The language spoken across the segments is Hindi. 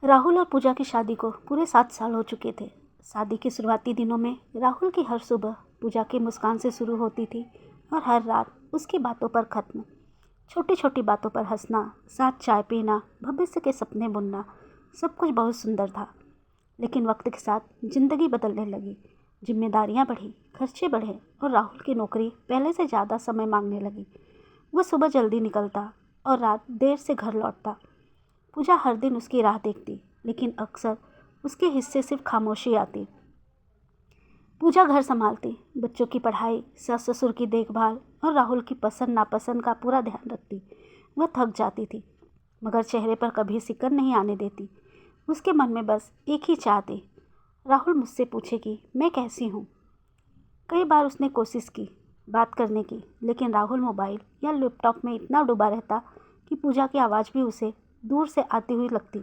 राहुल और पूजा की शादी को पूरे 7 साल हो चुके थे। शादी के शुरुआती दिनों में राहुल की हर सुबह पूजा की मुस्कान से शुरू होती थी और हर रात उसकी बातों पर ख़त्म। छोटी छोटी बातों पर हंसना, साथ चाय पीना, भविष्य के सपने बुनना, सब कुछ बहुत सुंदर था। लेकिन वक्त के साथ ज़िंदगी बदलने लगी। जिम्मेदारियां बढ़ी, खर्चे बढ़े और राहुल की नौकरी पहले से ज़्यादा समय मांगने लगी। वह सुबह जल्दी निकलता और रात देर से घर लौटता। पूजा हर दिन उसकी राह देखती, लेकिन अक्सर उसके हिस्से सिर्फ खामोशी आती। पूजा घर संभालती, बच्चों की पढ़ाई, सास ससुर की देखभाल और राहुल की पसंद नापसंद का पूरा ध्यान रखती। वह थक जाती थी, मगर चेहरे पर कभी सिकन नहीं आने देती। उसके मन में बस एक ही चाह थी, राहुल मुझसे पूछे कि मैं कैसी हूँ। कई बार उसने कोशिश की बात करने की, लेकिन राहुल मोबाइल या लैपटॉप में इतना डूबा रहता कि पूजा की आवाज़ भी उसे दूर से आती हुई लगती।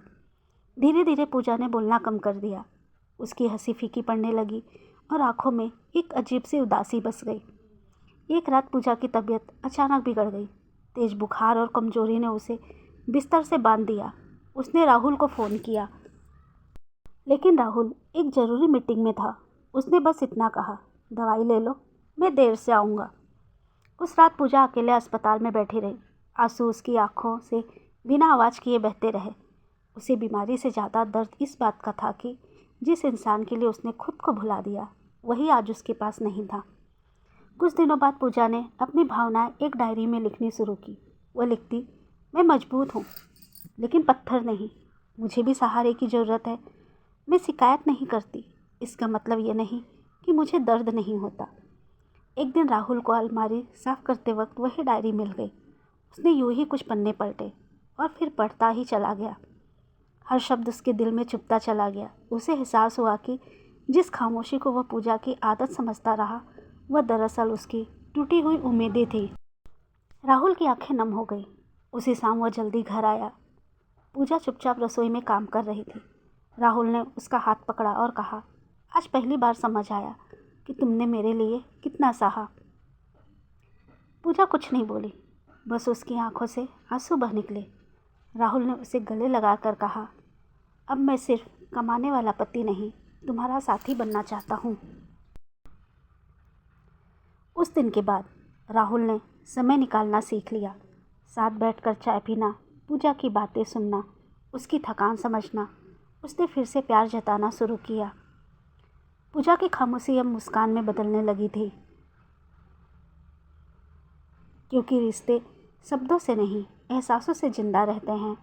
धीरे धीरे पूजा ने बोलना कम कर दिया। उसकी हंसी फीकी पड़ने लगी और आंखों में एक अजीब सी उदासी बस गई। एक रात पूजा की तबीयत अचानक बिगड़ गई। तेज बुखार और कमजोरी ने उसे बिस्तर से बांध दिया। उसने राहुल को फ़ोन किया, लेकिन राहुल एक ज़रूरी मीटिंग में था। उसने बस इतना कहा, दवाई ले लो, मैं देर से आऊँगा। उस रात पूजा अकेले अस्पताल में बैठी रही। आंसू उसकी आंखों से बिना आवाज़ किए बहते रहे। उसे बीमारी से ज़्यादा दर्द इस बात का था कि जिस इंसान के लिए उसने खुद को भुला दिया, वही आज उसके पास नहीं था। कुछ दिनों बाद पूजा ने अपनी भावनाएं एक डायरी में लिखनी शुरू की। वह लिखती, मैं मजबूत हूँ, लेकिन पत्थर नहीं। मुझे भी सहारे की ज़रूरत है। मैं शिकायत नहीं करती, इसका मतलब ये नहीं कि मुझे दर्द नहीं होता। एक दिन राहुल को अलमारी साफ करते वक्त वही डायरी मिल गई। उसने यूं ही कुछ पन्ने पलटे और फिर पढ़ता ही चला गया। हर शब्द उसके दिल में चुभता चला गया। उसे एहसास हुआ कि जिस खामोशी को वह पूजा की आदत समझता रहा, वह दरअसल उसकी टूटी हुई उम्मीदें थी। राहुल की आंखें नम हो गई। उसी शाम वह जल्दी घर आया। पूजा चुपचाप रसोई में काम कर रही थी। राहुल ने उसका हाथ पकड़ा और कहा, आज पहली बार समझ आया कि तुमने मेरे लिए कितना सहा। पूजा कुछ नहीं बोली, बस उसकी आंखों से आंसू बह निकले। राहुल ने उसे गले लगाकर कहा, अब मैं सिर्फ कमाने वाला पति नहीं, तुम्हारा साथी बनना चाहता हूँ। उस दिन के बाद राहुल ने समय निकालना सीख लिया। साथ बैठकर चाय पीना, पूजा की बातें सुनना, उसकी थकान समझना। उसने फिर से प्यार जताना शुरू किया। पूजा की खामोशी अब मुस्कान में बदलने लगी थी, क्योंकि रिश्ते शब्दों से नहीं, एहसासों से जिंदा रहते हैं।